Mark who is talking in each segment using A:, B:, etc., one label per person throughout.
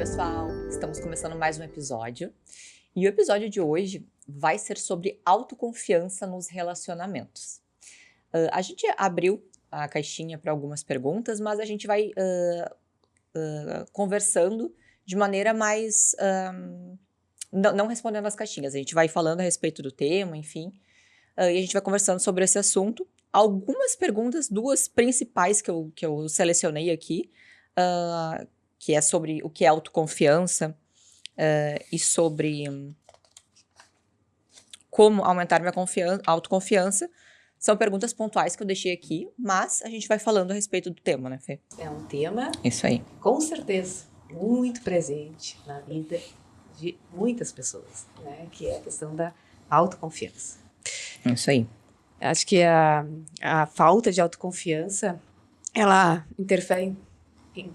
A: pessoal! Estamos começando mais um episódio. E o episódio de hoje vai ser sobre autoconfiança nos relacionamentos. A gente abriu a caixinha para algumas perguntas, mas a gente vai conversando de maneira mais... não respondendo as caixinhas, a gente vai falando a respeito do tema, enfim. E a gente vai conversando sobre esse assunto. Algumas perguntas, duas principais que eu selecionei aqui, que é sobre o que é autoconfiança e sobre como aumentar minha autoconfiança. São perguntas pontuais que eu deixei aqui, mas a gente vai falando a respeito do tema, né, Fê?
B: É um tema,
A: Isso aí,
B: com certeza, muito presente na vida de muitas pessoas, né? Que é a questão da autoconfiança.
A: isso aí.
B: Acho que a falta de autoconfiança, ela interfere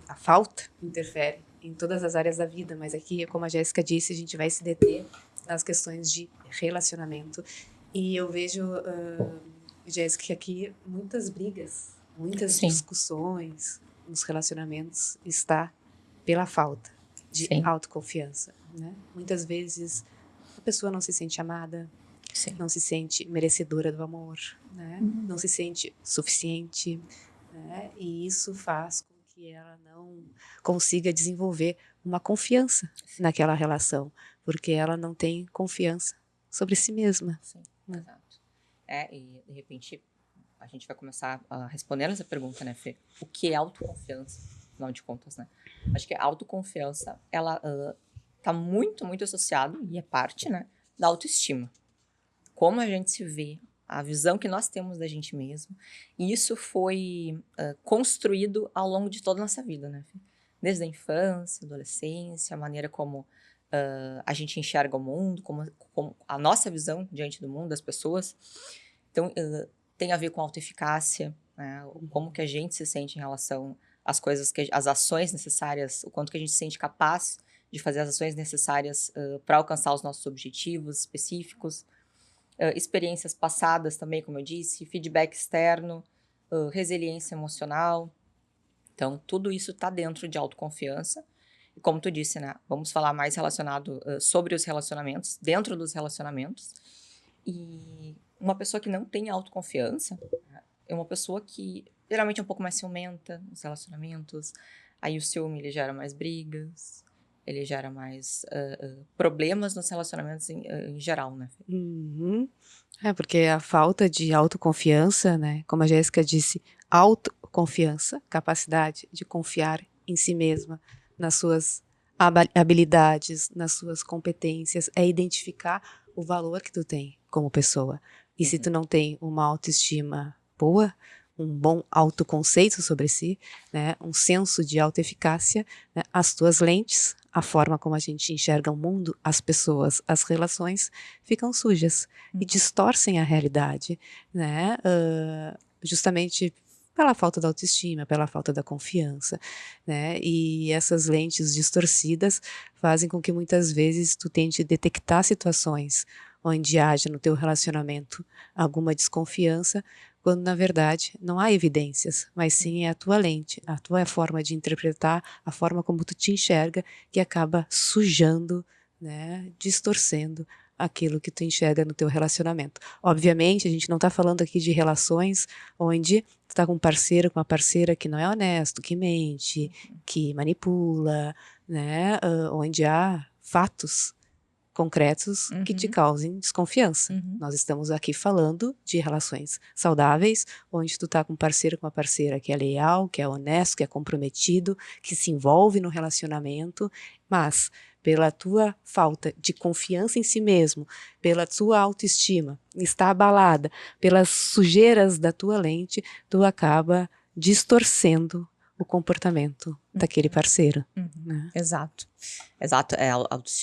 B: a falta interfere em todas as áreas da vida, mas aqui, como a Jéssica disse, a gente vai se deter nas questões de relacionamento. E eu vejo, Jéssica, que aqui muitas brigas, muitas discussões nos relacionamentos está pela falta de autoconfiança, né? Muitas vezes a pessoa não se sente amada, não se sente merecedora do amor, né? Não se sente suficiente, né? E isso faz com que ela não consiga desenvolver uma confiança naquela relação, porque ela não tem confiança sobre si mesma.
A: Sim, exato. E de repente a gente vai começar respondendo essa pergunta, né, Fê? O que é autoconfiança? Afinal de contas, né? Acho que a autoconfiança, ela tá muito, muito associado, e é parte, né, da autoestima. Como a gente se vê, a visão que nós temos da gente mesmo. E isso foi construído ao longo de toda a nossa vida, né? Desde a infância, adolescência, a maneira como a gente enxerga o mundo, como a nossa visão diante do mundo, das pessoas. Então, tem a ver com autoeficácia, né? Como que a gente se sente em relação às coisas, as ações necessárias, o quanto que a gente se sente capaz de fazer as ações necessárias para alcançar os nossos objetivos específicos. Experiências passadas também, como eu disse, feedback externo, resiliência emocional. Então, tudo isso está dentro de autoconfiança. E como tu disse, né, vamos falar mais relacionado sobre os relacionamentos, dentro dos relacionamentos. E uma pessoa que não tem autoconfiança é uma pessoa que geralmente é um pouco mais ciumenta nos relacionamentos. Aí o ciúme, ele gera mais brigas, ele gera mais problemas nos relacionamentos em geral, né?
B: Porque a falta de autoconfiança, né, como a Jéssica disse, autoconfiança, capacidade de confiar em si mesma, nas suas habilidades, nas suas competências, é identificar o valor que tu tem como pessoa. E se tu não tem uma autoestima boa, um bom autoconceito sobre si, né, um senso de autoeficácia, né, as tuas lentes, a forma como a gente enxerga o mundo, as pessoas, as relações, ficam sujas e distorcem a realidade, né, justamente pela falta da autoestima, pela falta da confiança, né, e essas lentes distorcidas fazem com que muitas vezes tu tente detectar situações onde haja no teu relacionamento alguma desconfiança, quando na verdade não há evidências, mas sim é a tua lente, a tua forma de interpretar, a forma como tu te enxerga, que acaba sujando, né, distorcendo aquilo que tu enxerga no teu relacionamento. Obviamente, a gente não está falando aqui de relações onde tu está com um parceiro, com uma parceira que não é honesto, que mente, que manipula, né, onde há fatos concretos que te causem desconfiança. Nós estamos aqui falando de relações saudáveis, onde tu tá com um parceiro, com uma parceira que é leal, que é honesto, que é comprometido, que se envolve no relacionamento, mas pela tua falta de confiança em si mesmo, pela tua autoestima, está abalada, pelas sujeiras da tua lente, tu acaba distorcendo o comportamento daquele parceiro. Né?
A: Exato.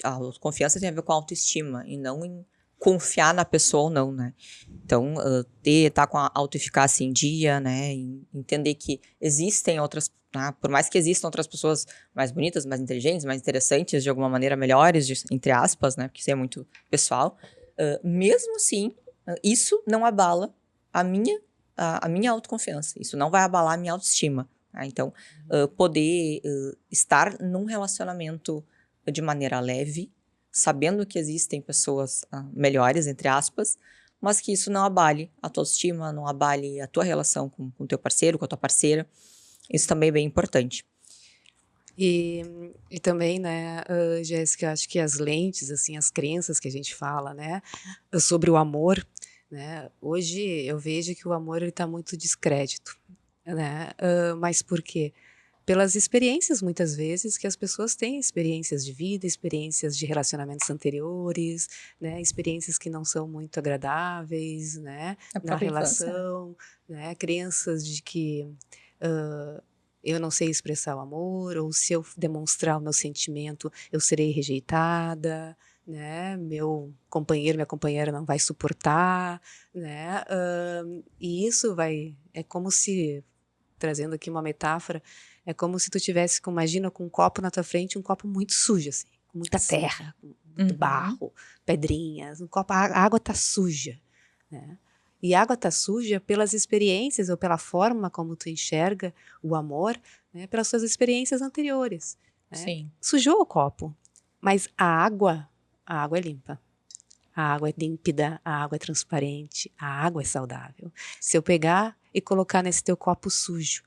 A: A autoconfiança tem a ver com a autoestima e não em confiar na pessoa ou não, né? Então, tá com a autoeficácia em dia, né? E entender que existem outras, por mais que existam outras pessoas mais bonitas, mais inteligentes, mais interessantes, de alguma maneira melhores, entre aspas, né? Porque isso é muito pessoal. Mesmo assim, isso não abala a minha autoconfiança. Isso não vai abalar a minha autoestima. Tá? Então, poder estar num relacionamento de maneira leve, sabendo que existem pessoas melhores, entre aspas, mas que isso não abale a tua autoestima, não abale a tua relação com o teu parceiro, com a tua parceira. Isso também é bem importante.
B: E também, né, Jéssica, acho que as lentes, assim, as crenças que a gente fala, né, sobre o amor, né, hoje eu vejo que o amor ele está muito descrédito, né, mas por quê? Pelas experiências, muitas vezes, que as pessoas têm experiências de vida, experiências de relacionamentos anteriores, né, experiências que não são muito agradáveis, né,
A: A
B: na
A: própria infância, né?
B: relação, né, crenças de que eu não sei expressar o amor, ou se eu demonstrar o meu sentimento, eu serei rejeitada, né, meu companheiro, minha companheira não vai suportar, né, e isso é como se, trazendo aqui uma metáfora, é como se tu tivesse, imagina, com um copo na tua frente, um copo muito sujo, assim, com muita terra, com muito barro, pedrinhas, a água tá suja, né? E a água tá suja pelas experiências ou pela forma como tu enxerga o amor, né, pelas suas experiências anteriores, né?
A: Sim.
B: Sujou o copo, mas a água é limpa. A água é límpida, a água é transparente, a água é saudável. Se eu pegar e colocar nesse teu copo sujo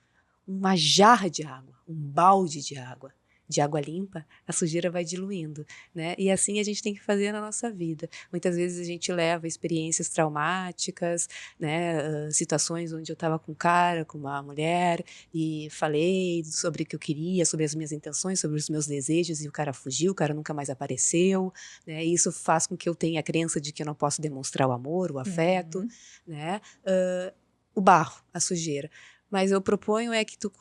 B: uma jarra de água, um balde de água limpa, a sujeira vai diluindo, né? E assim a gente tem que fazer na nossa vida. Muitas vezes a gente leva experiências traumáticas, né? Situações onde eu estava com um cara, com uma mulher, e falei sobre o que eu queria, sobre as minhas intenções, sobre os meus desejos, e o cara fugiu, o cara nunca mais apareceu, né? E isso faz com que eu tenha a crença de que eu não posso demonstrar o amor, o afeto, né? O barro, a sujeira. Mas eu proponho é que tu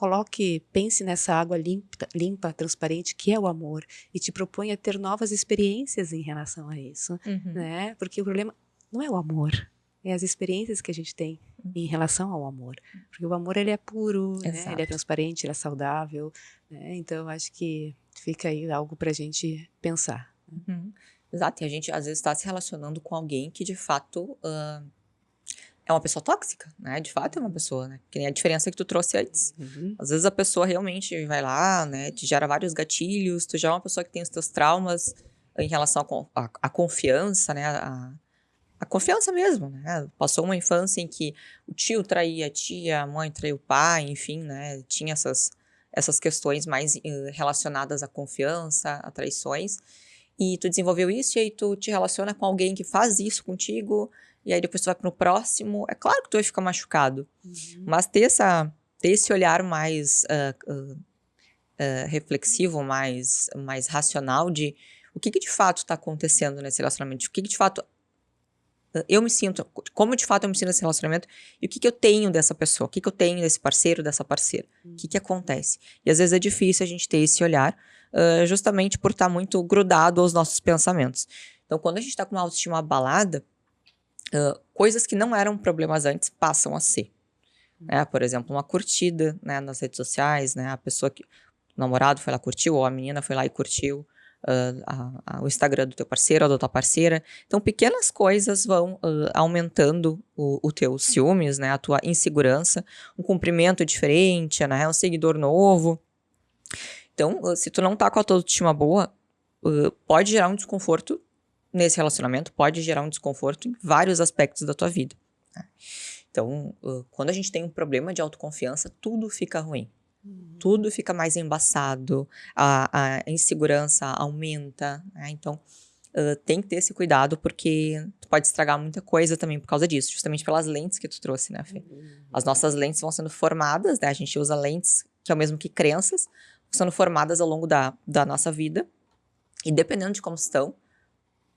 B: pense nessa água limpa, transparente, que é o amor, e te proponha ter novas experiências em relação a isso, né? Porque o problema não é o amor, é as experiências que a gente tem em relação ao amor. Porque o amor, ele é puro, né? Ele é transparente, ele é saudável, né? Então, acho que fica aí algo pra gente pensar.
A: Exato, e a gente às vezes está se relacionando com alguém que de fato é uma pessoa tóxica, né? De fato é uma pessoa, né? Que nem a diferença que tu trouxe antes. Às vezes a pessoa realmente vai lá, né? Te gera vários gatilhos, tu já é uma pessoa que tem os teus traumas em relação à confiança, né? A confiança mesmo, né? Passou uma infância em que o tio traía a tia, a mãe traía o pai, enfim, né? Tinha essas questões mais relacionadas à confiança, a traições. E tu desenvolveu isso, e aí tu te relaciona com alguém que faz isso contigo, e aí depois tu vai pro próximo. É claro que tu vai ficar machucado, mas ter esse olhar mais reflexivo, mais racional de o que de fato está acontecendo nesse relacionamento, o que de fato eu me sinto, como de fato eu me sinto nesse relacionamento, e o que eu tenho dessa pessoa, o que eu tenho desse parceiro, dessa parceira, o que acontece. E às vezes é difícil a gente ter esse olhar, justamente por estar muito grudado aos nossos pensamentos. Então, quando a gente está com uma autoestima abalada, coisas que não eram problemas antes passam a ser. Né? Por exemplo, uma curtida, né, nas redes sociais, né, a pessoa que, o namorado foi lá curtiu, ou a menina foi lá e curtiu o Instagram do teu parceiro ou da tua parceira. Então, pequenas coisas vão aumentando o teu ciúmes, né, a tua insegurança, um cumprimento diferente, né, um seguidor novo. Então, se tu não tá com a tua autoestima boa, pode gerar um desconforto nesse relacionamento, pode gerar um desconforto em vários aspectos da tua vida. Né? Então, quando a gente tem um problema de autoconfiança, tudo fica ruim. Tudo fica mais embaçado, a insegurança aumenta, né? Então, tem que ter esse cuidado, porque tu pode estragar muita coisa também por causa disso, justamente pelas lentes que tu trouxe, né, Fê? As nossas lentes vão sendo formadas, né? A gente usa lentes, que é o mesmo que crenças, sendo formadas ao longo da nossa vida, e dependendo de como estão,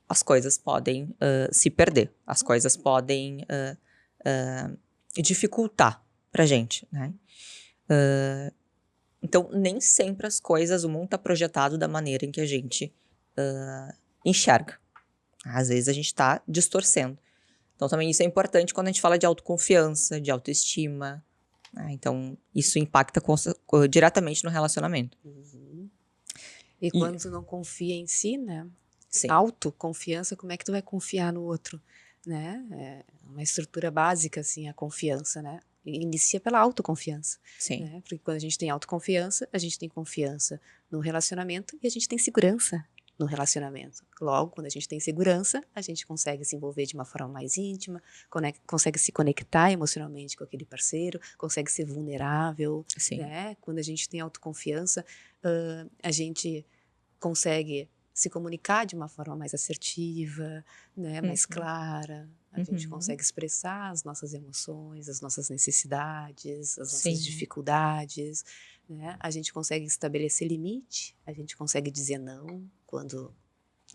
A: as coisas podem se perder, as coisas podem dificultar pra gente, né? Então, nem sempre as coisas, o mundo tá projetado da maneira em que a gente enxerga. Às vezes a gente tá distorcendo. Então, também isso é importante quando a gente fala de autoconfiança, de autoestima. Né? Então, isso impacta diretamente no relacionamento.
B: E quando tu não confia em si, né?
A: Sim.
B: Autoconfiança, como é que tu vai confiar no outro, né? É uma estrutura básica, assim, a confiança, né? inicia pela autoconfiança.
A: Sim.
B: Né? Porque quando a gente tem autoconfiança, a gente tem confiança no relacionamento e a gente tem segurança no relacionamento. Logo, quando a gente tem segurança, a gente consegue se envolver de uma forma mais íntima, consegue se conectar emocionalmente com aquele parceiro, consegue ser vulnerável.
A: Sim.
B: Né? Quando a gente tem autoconfiança, a gente consegue se comunicar de uma forma mais assertiva, né? Mais clara. A gente consegue expressar as nossas emoções, as nossas necessidades, as nossas dificuldades. Né? A gente consegue estabelecer limite, a gente consegue dizer não quando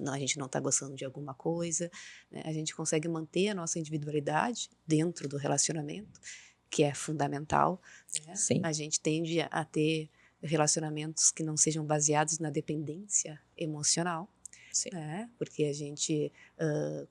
B: a gente não está gostando de alguma coisa. Né? A gente consegue manter a nossa individualidade dentro do relacionamento, que é fundamental. Né? A gente tende a ter relacionamentos que não sejam baseados na dependência emocional. Né? Porque a gente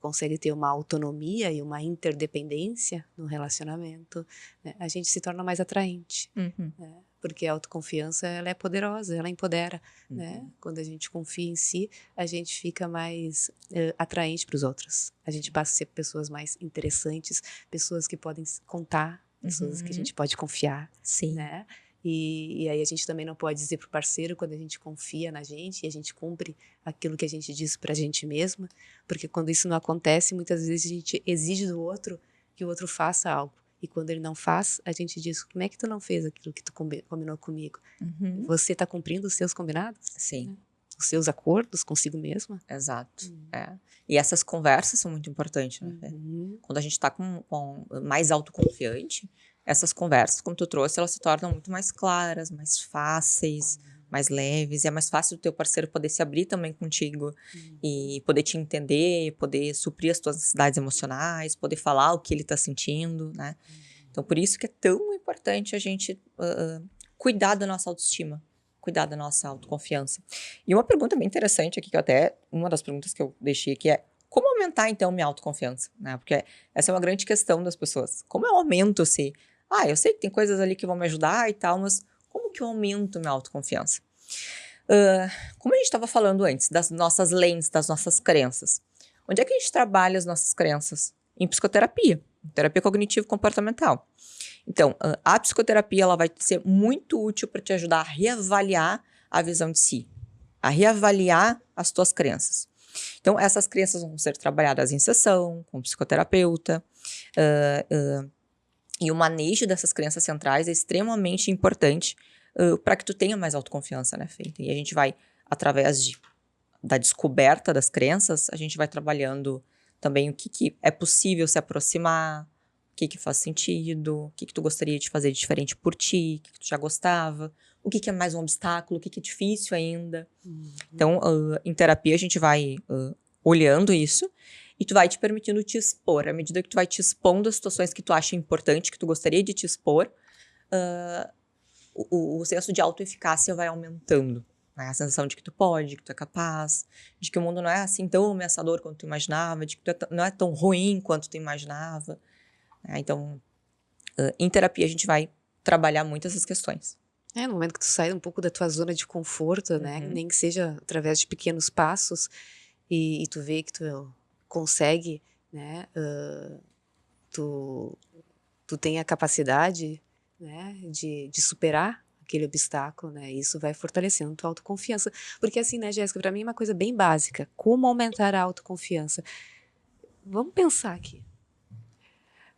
B: consegue ter uma autonomia e uma interdependência no relacionamento. Né? A gente se torna mais atraente. Né? Porque a autoconfiança, ela é poderosa, ela empodera. Né? Quando a gente confia em si, a gente fica mais atraente para os outros. A gente passa a ser pessoas mais interessantes, pessoas que podem contar, pessoas que a gente pode confiar. Né? E aí a gente também não pode dizer para o parceiro, quando a gente confia na gente e a gente cumpre aquilo que a gente diz para a gente mesma, porque quando isso não acontece, muitas vezes a gente exige do outro que o outro faça algo. E quando ele não faz, a gente diz, como é que tu não fez aquilo que tu combinou comigo? Você está cumprindo os seus combinados?
A: Sim.
B: Né? Os seus acordos consigo mesma?
A: Exato. E essas conversas são muito importantes, né? Quando a gente está mais autoconfiante, essas conversas, como tu trouxe, elas se tornam muito mais claras, mais fáceis, mais leves. E é mais fácil o teu parceiro poder se abrir também contigo e poder te entender, poder suprir as tuas necessidades emocionais, poder falar o que ele está sentindo, né? Então, por isso que é tão importante a gente cuidar da nossa autoestima, cuidar da nossa autoconfiança. E uma pergunta bem interessante aqui, uma das perguntas que eu deixei aqui é, como aumentar, então, minha autoconfiança? Né? Porque essa é uma grande questão das pessoas. Como eu aumento se... eu sei que tem coisas ali que vão me ajudar e tal, mas como que eu aumento minha autoconfiança? Como a gente estava falando antes, das nossas lentes, das nossas crenças. Onde é que a gente trabalha as nossas crenças? Em psicoterapia, terapia cognitivo-comportamental. Então, a psicoterapia ela vai ser muito útil para te ajudar a reavaliar a visão de si, a reavaliar as tuas crenças. Então, essas crenças vão ser trabalhadas em sessão, com o psicoterapeuta, e o manejo dessas crenças centrais é extremamente importante para que tu tenha mais autoconfiança, né, Fê? E a gente vai, através da descoberta das crenças, a gente vai trabalhando também o que é possível se aproximar, o que faz sentido, o que tu gostaria de fazer diferente por ti, o que tu já gostava, o que é mais um obstáculo, o que é difícil ainda. Então, em terapia a gente vai olhando isso e tu vai te permitindo te expor. À medida que tu vai te expondo as situações que tu acha importante, que tu gostaria de te expor, o senso de autoeficácia vai aumentando. Né? A sensação de que tu pode, que tu é capaz, de que o mundo não é assim tão ameaçador quanto tu imaginava, de que tu não é tão ruim quanto tu imaginava. Então, em terapia a gente vai trabalhar muito essas questões.
B: No momento que tu sai um pouco da tua zona de conforto, né? Nem que seja através de pequenos passos, e tu vê que tu consegue, né? Tu tem a capacidade, né? De superar aquele obstáculo, né? Isso vai fortalecendo tua autoconfiança. Porque assim, né, Jéssica, para mim é uma coisa bem básica. Como aumentar a autoconfiança? Vamos pensar aqui.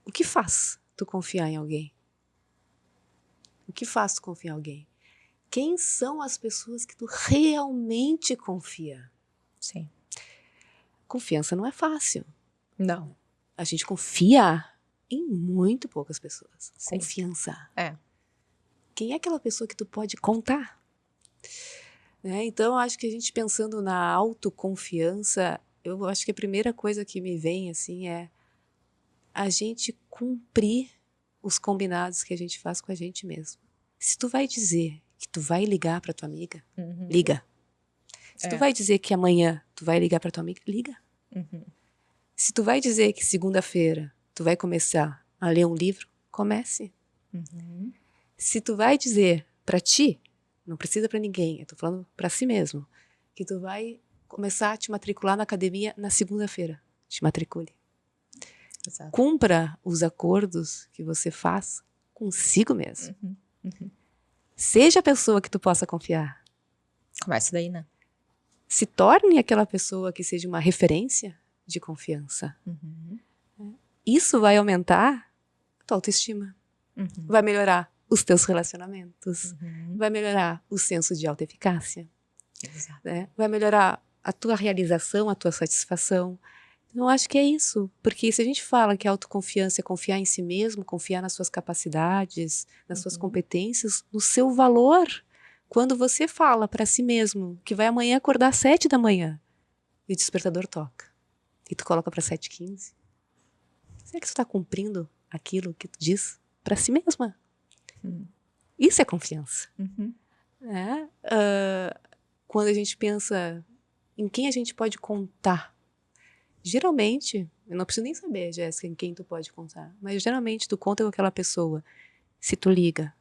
B: O que faz tu confiar em alguém? O que faz tu confiar em alguém? Quem são as pessoas que tu realmente confia?
A: Sim.
B: Confiança não é fácil.
A: Não.
B: A gente confia em muito poucas pessoas.
A: Sim.
B: Confiança.
A: Quem
B: é aquela pessoa que tu pode contar? Né? Então, acho que a gente pensando na autoconfiança, eu acho que a primeira coisa que me vem assim é a gente cumprir os combinados que a gente faz com a gente mesmo. Se tu vai dizer que tu vai ligar para tua amiga, liga. Se tu vai dizer que amanhã tu vai ligar para tua amiga, liga. Se tu vai dizer que segunda-feira tu vai começar a ler um livro, comece. Se tu vai dizer para ti, não precisa para ninguém, eu tô falando para si mesmo, que tu vai começar a te matricular na academia na segunda-feira, te matricule.
A: Exato.
B: Cumpra os acordos que você faz consigo mesmo.
A: Uhum.
B: Seja a pessoa que tu possa confiar.
A: Começa daí, né?
B: Se torne aquela pessoa que seja uma referência de confiança.
A: Uhum.
B: Isso vai aumentar a tua autoestima.
A: Uhum.
B: Vai melhorar os teus relacionamentos.
A: Uhum.
B: Vai melhorar o senso de autoeficácia.
A: Exato.
B: Né? Vai melhorar a tua realização, a tua satisfação. Então, eu acho que é isso. Porque se a gente fala que a autoconfiança é confiar em si mesmo, confiar nas suas capacidades, nas suas competências, no seu valor. Quando você fala para si mesmo que vai amanhã acordar às 7 da manhã e o despertador toca e tu coloca para 7h15, será que tu está cumprindo aquilo que tu diz para si mesma? Isso é confiança.
A: Uhum.
B: Né? Quando a gente pensa em quem a gente pode contar, geralmente, eu não preciso nem saber, Jéssica, em quem tu pode contar, mas geralmente tu conta com aquela pessoa. Se tu liga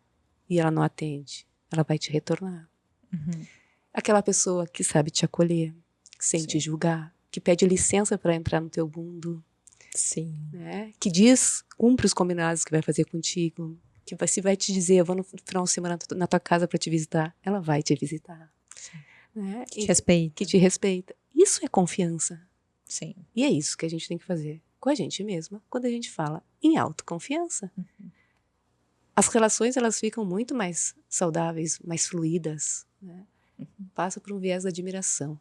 B: e ela não atende, ela vai te retornar.
A: Uhum.
B: Aquela pessoa que sabe te acolher, sem te julgar, que pede licença para entrar no teu mundo.
A: Sim.
B: Né? Que diz, cumpre os combinados que vai fazer contigo. Que se vai te dizer, eu vou no final de semana na tua casa para te visitar, ela vai te visitar. Né?
A: Que te respeita.
B: Que te respeita. Isso é confiança.
A: Sim.
B: E é isso que a gente tem que fazer com a gente mesma quando a gente fala em autoconfiança. Uhum. As relações, elas ficam muito mais saudáveis, mais fluídas. Né? Uhum. Passa por um viés da admiração.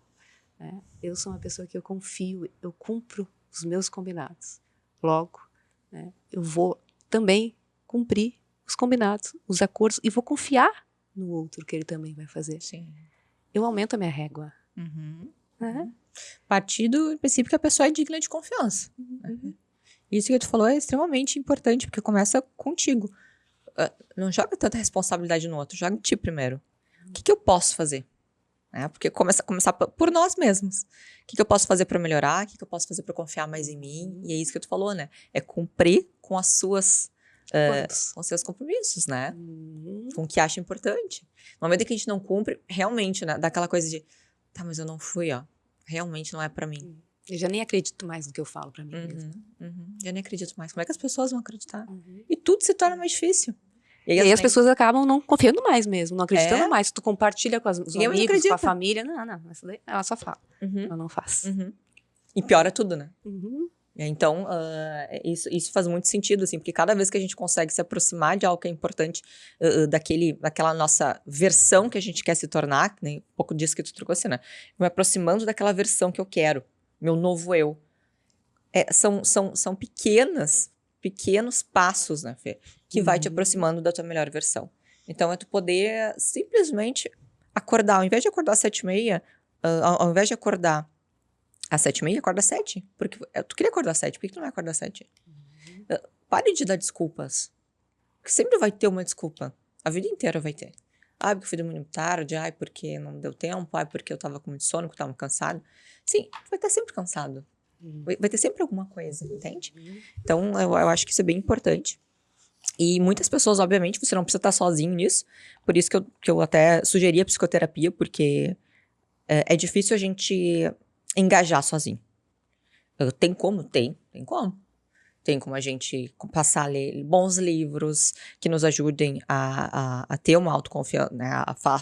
B: Né? Eu sou uma pessoa que eu confio, eu cumpro os meus combinados. Logo, né, eu vou também cumprir os combinados, os acordos, e vou confiar no outro que ele também vai fazer.
A: Sim.
B: Eu aumento a minha régua.
A: Uhum.
B: Né?
A: Partir do princípio que a pessoa é digna de confiança. Uhum. Isso que tu falou é extremamente importante, porque começa contigo. Não joga tanta responsabilidade no outro, joga em ti primeiro. O que eu posso fazer? Porque começar por nós mesmos. O que eu posso fazer para melhorar? O que eu posso fazer para confiar mais em mim? E é isso que tu falou, né? É cumprir com as suas... com os seus compromissos, né? Com o que acha importante. No momento em que a gente não cumpre, realmente, né? Dá aquela coisa de... Tá, mas eu não fui, ó. Realmente não é pra mim.
B: Eu já nem acredito mais no que eu falo pra mim mesmo.
A: Já nem acredito mais. Como é que as pessoas vão acreditar? E tudo se torna mais difícil.
B: E aí as pessoas acabam não confiando mais mesmo, não acreditando mais. Tu compartilha com os amigos, com a família. Não, essa daí, ela só fala. Ela não faz.
A: E piora tudo, né? Então, isso faz muito sentido, assim, porque cada vez que a gente consegue se aproximar de algo que é importante, daquela nossa versão que a gente quer se tornar, né, um pouco disso que tu trouxe, né? Me aproximando daquela versão que eu quero, meu novo eu. São pequenos passos, né, Fê? Que vai te aproximando da tua melhor versão. Então, é tu poder simplesmente acordar, ao invés de acordar às 7h30, ao invés de acordar às 7h30, acorda às 7. Porque tu queria acordar às 7, por que tu não vai acordar às 7? Pare de dar desculpas. Porque sempre vai ter uma desculpa. A vida inteira vai ter. Porque eu fui dormir muito tarde, porque não deu tempo, porque eu tava com muito sono, porque eu tava cansado. Sim, tu vai estar sempre cansado. Vai ter sempre alguma coisa, entende? Então, eu acho que isso é bem importante. E muitas pessoas, obviamente, você não precisa estar sozinho nisso. Por isso que eu até sugeri a psicoterapia, porque é difícil a gente engajar sozinho. Tem como? Tem como. Tem como a gente passar a ler bons livros que nos ajudem a ter uma autoconfiança, né?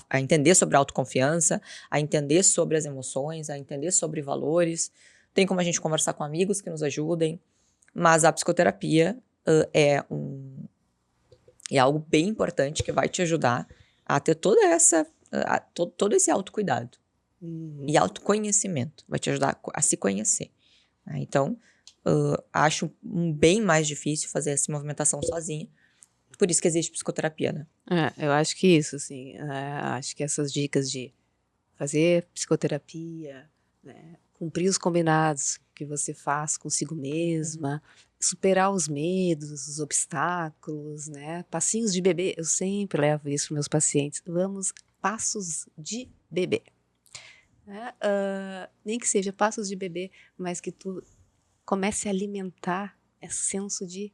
A: A entender sobre a autoconfiança, a entender sobre as emoções, a entender sobre valores. Tem como a gente conversar com amigos que nos ajudem. Mas a psicoterapia é algo bem importante que vai te ajudar a ter todo esse autocuidado. E autoconhecimento. Vai te ajudar a se conhecer. Né? Então, acho bem mais difícil fazer essa movimentação sozinha. Por isso que existe psicoterapia, né?
B: Eu acho que isso, assim. Acho que essas dicas de fazer psicoterapia, né, cumprir os combinados que você faz consigo mesma, superar os medos, os obstáculos, né? Passinhos de bebê. Eu sempre levo isso para meus pacientes. Vamos, passos de bebê. Nem que seja passos de bebê, mas que tu comece a alimentar esse senso de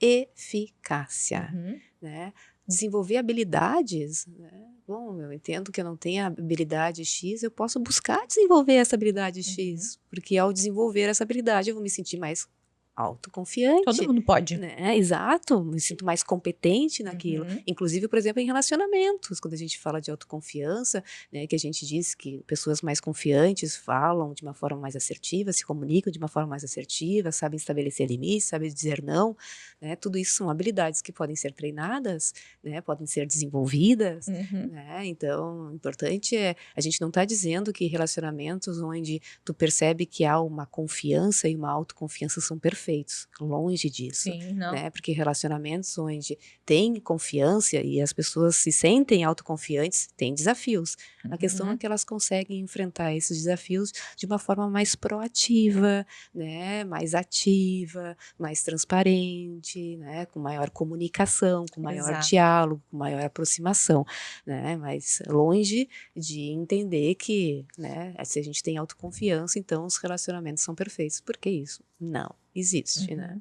B: eficácia, né? Desenvolver habilidades, né? Bom, eu entendo que eu não tenho a habilidade X, eu posso buscar desenvolver essa habilidade X, porque ao desenvolver essa habilidade eu vou me sentir mais autoconfiante.
A: Todo mundo pode.
B: Né? Exato, me sinto mais competente naquilo. Inclusive, por exemplo, em relacionamentos, quando a gente fala de autoconfiança, né, que a gente diz que pessoas mais confiantes falam de uma forma mais assertiva, se comunicam de uma forma mais assertiva, sabem estabelecer limites, sabem dizer não, né? Tudo isso são habilidades que podem ser treinadas, né, podem ser desenvolvidas, né? Então, o importante é, a gente não está dizendo que relacionamentos onde tu percebe que há uma confiança e uma autoconfiança são perfeitos, longe disso.
A: Sim, não.
B: Né? Porque relacionamentos onde tem confiança e as pessoas se sentem autoconfiantes, tem desafios. A questão é que elas conseguem enfrentar esses desafios de uma forma mais proativa, né? Mais ativa, mais transparente, né? Com maior comunicação, com maior diálogo, com maior aproximação, né? Mas longe de entender que, né, se a gente tem autoconfiança, então os relacionamentos são perfeitos. Por que isso? Não existe, né?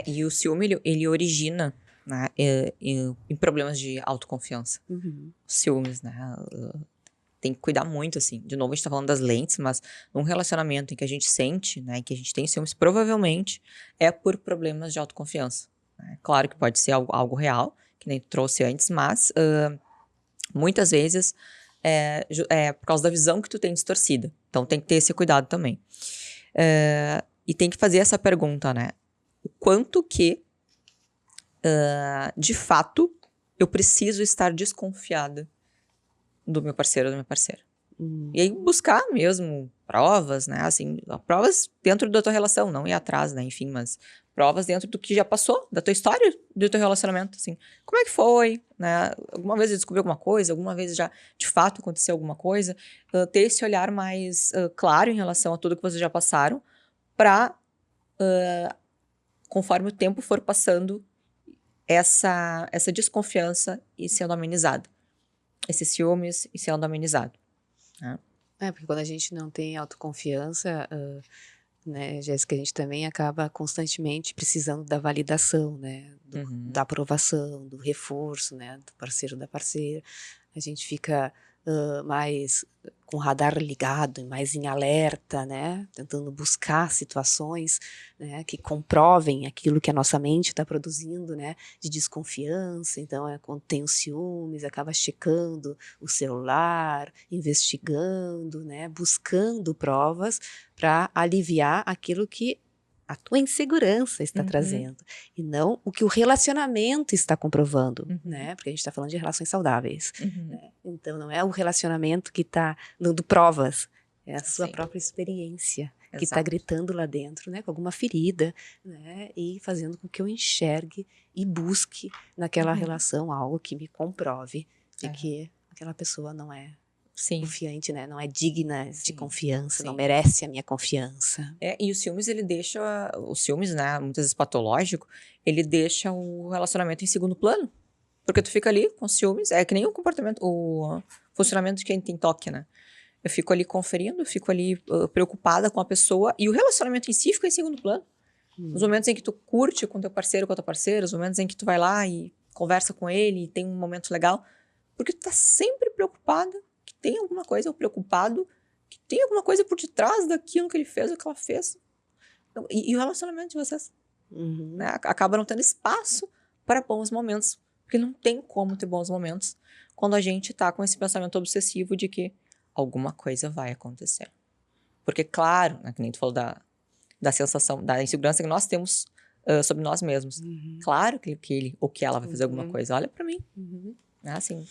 A: E o ciúme, ele origina, né, em problemas de autoconfiança. Ciúmes, né? Tem que cuidar muito, assim. De novo, a gente tá falando das lentes, mas num relacionamento em que a gente sente, né, que a gente tem ciúmes, provavelmente é por problemas de autoconfiança. Né? Claro que pode ser algo real, que nem tu trouxe antes, mas muitas vezes é por causa da visão que tu tem distorcida. Então tem que ter esse cuidado também. E tem que fazer essa pergunta, né? O quanto que, de fato, eu preciso estar desconfiada do meu parceiro ou da minha parceira. E aí buscar mesmo provas, né? Assim, provas dentro da tua relação, não ir atrás, né? Enfim, mas provas dentro do que já passou, da tua história, do teu relacionamento, assim. Como é que foi, né? Alguma vez eu descobri alguma coisa, alguma vez já, de fato, aconteceu alguma coisa. Ter esse olhar mais claro em relação a tudo que vocês já passaram, pra, conforme o tempo for passando, essa desconfiança ir sendo amenizada. Esses ciúmes ir sendo amenizado. Né?
B: Porque quando a gente não tem autoconfiança, né, Jéssica, a gente também acaba constantemente precisando da validação, né, da aprovação, do reforço, né, do parceiro, da parceira. A gente fica mais com o radar ligado, mais em alerta, né, tentando buscar situações, né, que comprovem aquilo que a nossa mente está produzindo, né, de desconfiança. Então, quando tem os ciúmes, acaba checando o celular, investigando, né, buscando provas para aliviar aquilo que a tua insegurança está trazendo, e não o que o relacionamento está comprovando, né? Porque a gente está falando de relações saudáveis. Né? Então, não é o relacionamento que está dando provas, é a sua própria experiência que está gritando lá dentro, né? Com alguma ferida, né? E fazendo com que eu enxergue e busque naquela relação algo que me comprove de que aquela pessoa não é confiante, né? Não é digna de confiança, não merece a minha confiança.
A: E os ciúmes, ele deixa... Os ciúmes, né? Muitas vezes patológico, ele deixa o relacionamento em segundo plano. Porque tu fica ali com ciúmes, é que nem o comportamento, o funcionamento de quem tem toque, né? Eu fico ali conferindo, eu fico ali preocupada com a pessoa, e o relacionamento em si fica em segundo plano. Os momentos em que tu curte com teu parceiro, com a tua parceira, os momentos em que tu vai lá e conversa com ele, e tem um momento legal, porque tu tá sempre preocupada que tem alguma coisa, ou preocupado que tem alguma coisa por detrás daquilo que ele fez ou que ela fez. E o relacionamento de vocês, né, acaba não tendo espaço para bons momentos, porque não tem como ter bons momentos quando a gente tá com esse pensamento obsessivo de que alguma coisa vai acontecer. Porque, claro, né, que nem tu falou da sensação, da insegurança que nós temos sobre nós mesmos. Claro que ele ou que ela vai fazer alguma coisa. Olha pra mim. Né, assim,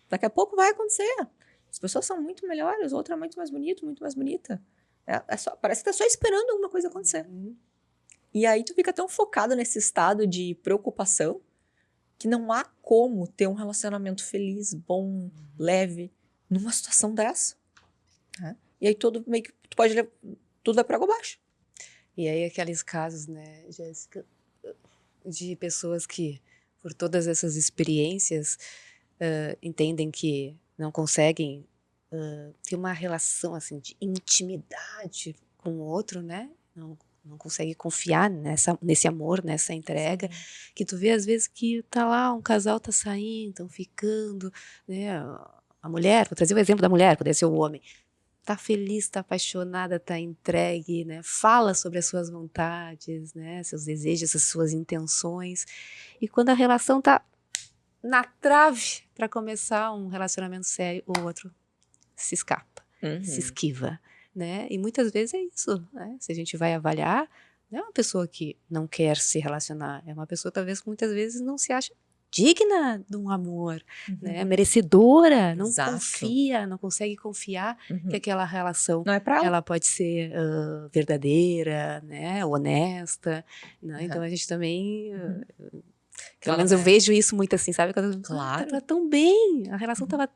A: daqui a pouco vai acontecer. As pessoas são muito melhores, outra é muito mais bonito, muito mais bonita. Parece que tá só esperando alguma coisa acontecer. E aí tu fica tão focado nesse estado de preocupação que não há como ter um relacionamento feliz, bom, leve, numa situação dessa. Né? E aí tudo meio que tu pode levar, tudo vai pra água abaixo.
B: E aí aqueles casos, né, Jéssica, de pessoas que, por todas essas experiências, entendem que não conseguem ter uma relação assim de intimidade com o outro, né? Não consegue confiar nesse amor, nessa entrega. Que tu vê às vezes que tá lá, um casal tá saindo, estão ficando, né? A mulher, vou trazer o exemplo da mulher, poderia ser o homem. tá feliz, tá apaixonada, tá entregue, né? Fala sobre as suas vontades, né? Seus desejos, as suas intenções. E quando a relação tá na trave para começar um relacionamento sério, o outro se escapa, se esquiva, né? E muitas vezes é isso, né? Se a gente vai avaliar, não é uma pessoa que não quer se relacionar, é uma pessoa talvez que muitas vezes não se acha digna de um amor, né? Merecedora, não
A: Exato.
B: confia, não consegue confiar que aquela relação
A: Não é pra ela.
B: ela pode ser verdadeira, né? Honesta, né? Então a gente também pelo menos eu vejo isso muito assim, sabe? Quando
A: Claro.
B: tava tão bem, a relação tava...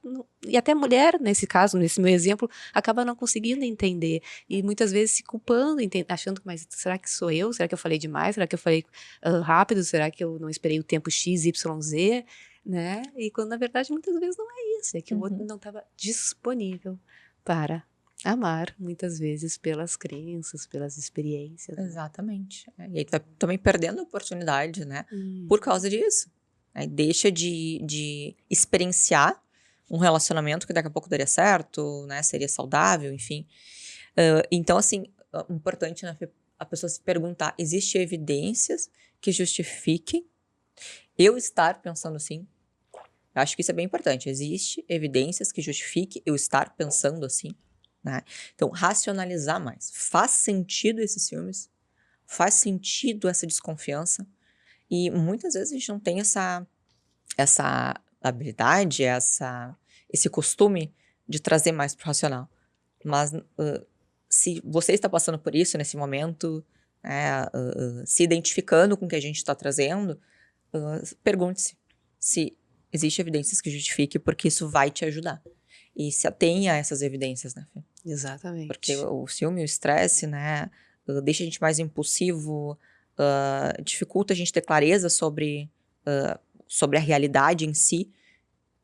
B: E até a mulher, nesse caso, nesse meu exemplo, acaba não conseguindo entender. E muitas vezes se culpando, achando, mas será que sou eu? Será que eu falei demais? Será que eu falei rápido? Será que eu não esperei o tempo X, Y, Z? Né? E quando, na verdade, muitas vezes não é isso. É que o outro não estava disponível para amar, muitas vezes, pelas crenças, pelas experiências.
A: Exatamente. E aí tu vai também perdendo a oportunidade, né? Por causa disso. Aí deixa de experienciar um relacionamento que daqui a pouco daria certo, né? Seria saudável, enfim. Então, assim, importante, né, a pessoa se perguntar, existem evidências que justifiquem eu estar pensando assim? Eu acho que isso é bem importante. Existem evidências que justifiquem eu estar pensando assim? Né? Então, racionalizar mais. Faz sentido esses filmes? Faz sentido essa desconfiança? E muitas vezes a gente não tem essa habilidade, esse costume de trazer mais pro racional. Mas se você está passando por isso nesse momento, se identificando com o que a gente está trazendo, pergunte-se se existem evidências que justifiquem, porque isso vai te ajudar. E se atenha a essas evidências, né, Fê?
B: Exatamente.
A: Porque o ciúme, o estresse, né, deixa a gente mais impulsivo, dificulta a gente ter clareza sobre a realidade em si.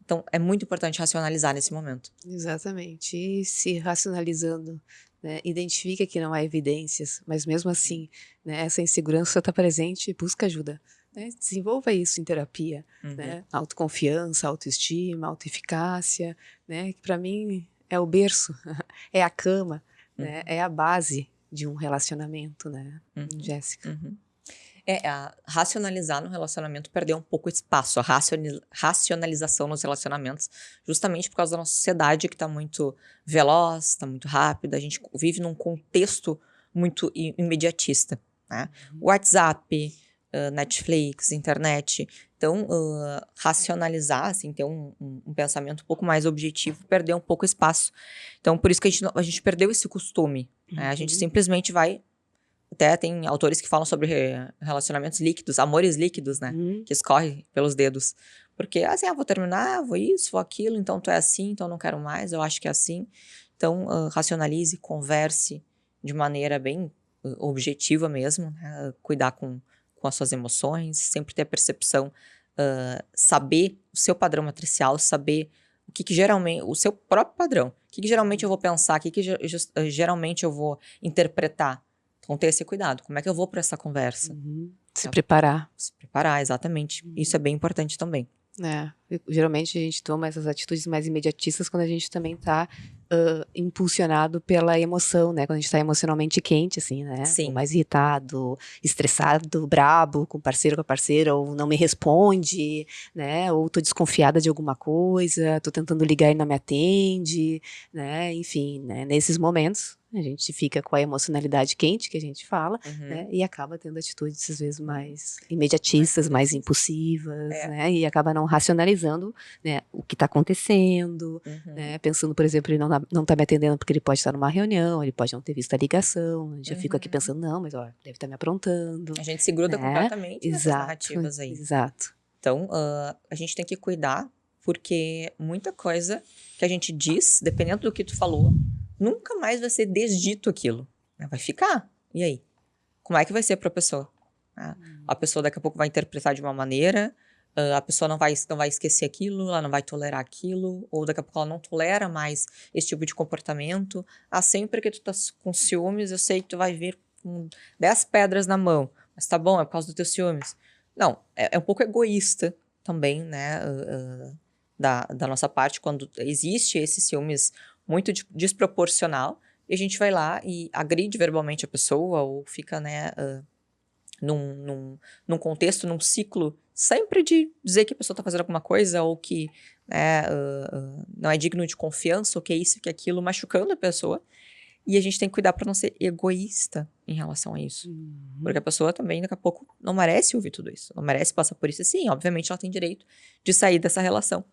A: Então, é muito importante racionalizar nesse momento.
B: Exatamente. E se racionalizando, né, identifica que não há evidências, mas mesmo assim, né, essa insegurança está presente, busca ajuda. Né? Desenvolva isso em terapia. Né? Autoconfiança, autoestima, autoeficácia, né? Que para mim é o berço, é a cama, né? É a base de um relacionamento, né, Jéssica?
A: Racionalizar no relacionamento perdeu um pouco espaço, a racionalização nos relacionamentos, justamente por causa da nossa sociedade que está muito veloz, está muito rápida, a gente vive num contexto muito imediatista, né? WhatsApp, Netflix, internet, então racionalizar, assim, ter um pensamento um pouco mais objetivo, perdeu um pouco espaço. Então, por isso que a gente perdeu esse costume, né? A gente simplesmente vai. Até tem autores que falam sobre relacionamentos líquidos, amores líquidos, né? Que escorrem pelos dedos. Porque, assim, vou terminar, vou isso, vou aquilo, então tu é assim, então não quero mais, eu acho que é assim. Então, racionalize, converse de maneira bem objetiva mesmo, né? Cuidar com as suas emoções, sempre ter a percepção, saber o seu padrão matricial, saber o que geralmente, o seu próprio padrão, o que geralmente eu vou pensar, o que geralmente eu vou interpretar. Então, ter esse cuidado. Como é que eu vou para essa conversa?
B: Se preparar.
A: Se preparar, exatamente. Isso é bem importante também.
B: Geralmente a gente toma essas atitudes mais imediatistas quando a gente também está impulsionado pela emoção, né? Quando a gente está emocionalmente quente, assim, né?
A: Sim.
B: Ou mais irritado, estressado, brabo com o parceiro, com a parceira, ou não me responde, né? Ou tô desconfiada de alguma coisa, tô tentando ligar e não me atende, né? Enfim, né? Nesses momentos a gente fica com a emocionalidade quente que a gente fala, né? E acaba tendo atitudes às vezes mais imediatistas, mais impulsivas, né? E acaba não racionalizando, né, o que está acontecendo, né? Pensando, por exemplo, ele não tá me atendendo porque ele pode estar numa reunião, ele pode não ter visto a ligação, a gente já fica aqui pensando, não, mas ó, deve estar me aprontando.
A: A gente se gruda completamente nessas narrativas aí.
B: Exato.
A: Então, a gente tem que cuidar, porque muita coisa que a gente diz, dependendo do que tu falou, nunca mais vai ser desdito aquilo. Vai ficar. E aí? Como é que vai ser para a pessoa? A pessoa daqui a pouco vai interpretar de uma maneira, a pessoa não vai esquecer aquilo, ela não vai tolerar aquilo, ou daqui a pouco ela não tolera mais esse tipo de comportamento. Sempre que tu tá com ciúmes, eu sei que tu vai vir com 10 pedras na mão, mas tá bom, é por causa dos teus ciúmes. Não, é um pouco egoísta também, né, da nossa parte, quando existe esses ciúmes muito desproporcional, e a gente vai lá e agride verbalmente a pessoa, ou fica, né, num contexto, num ciclo, sempre de dizer que a pessoa está fazendo alguma coisa, ou que, né, não é digno de confiança, ou que é isso, que é aquilo, machucando a pessoa. E a gente tem que cuidar para não ser egoísta em relação a isso. Porque a pessoa também, daqui a pouco, não merece ouvir tudo isso. Não merece passar por isso. E sim, obviamente, ela tem direito de sair dessa relação.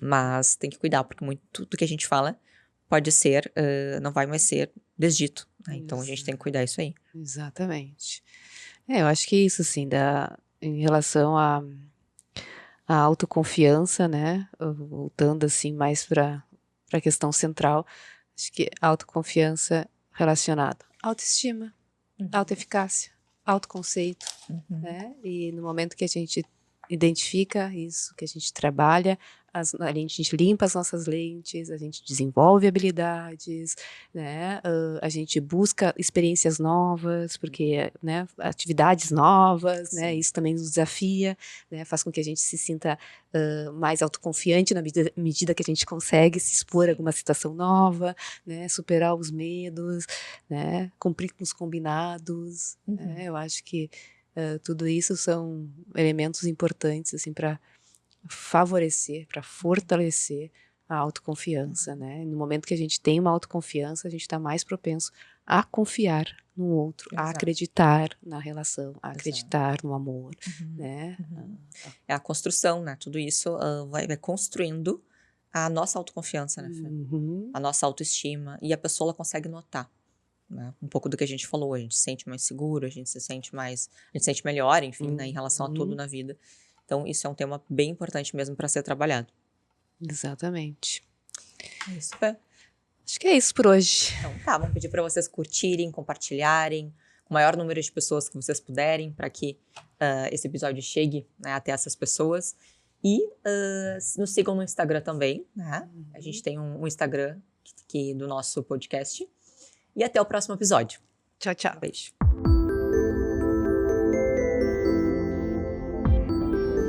A: Mas tem que cuidar, porque muito do que a gente fala pode ser, não vai mais ser desdito. Né? Então, a gente tem que cuidar disso aí.
B: Exatamente. Eu acho que isso, assim, em relação à autoconfiança, né? Voltando, assim, mais para a questão central, acho que autoconfiança relacionada à autoestima, autoeficácia, autoconceito, né? E no momento que a gente identifica isso, que a gente trabalha, a gente limpa as nossas lentes, a gente desenvolve habilidades, né? A gente busca experiências novas, porque, né, atividades novas, né? Isso também nos desafia, né? Faz com que a gente se sinta mais autoconfiante na medida que a gente consegue se expor a alguma situação nova, né? Superar os medos, né? Cumprir com os combinados, né? Eu acho que tudo isso são elementos importantes, assim, para favorecer, para fortalecer a autoconfiança, né? No momento que a gente tem uma autoconfiança, a gente está mais propenso a confiar no outro, a acreditar na relação, a acreditar no amor, né?
A: É a construção, né? Tudo isso vai construindo a nossa autoconfiança, né, Fê? A nossa autoestima. E a pessoa ela consegue notar, né? Um pouco do que a gente falou. A gente se sente mais seguro, a gente se sente melhor, enfim, né, em relação a tudo na vida. Então, isso é um tema bem importante mesmo para ser trabalhado.
B: Exatamente.
A: É isso, Fê.
B: Acho que é isso por hoje.
A: Então tá, vamos pedir para vocês curtirem, compartilharem o maior número de pessoas que vocês puderem, para que esse episódio chegue, né, até essas pessoas. E nos sigam no Instagram também, né? A gente tem um Instagram aqui do nosso podcast. E até o próximo episódio.
B: Tchau, tchau.
A: Beijo.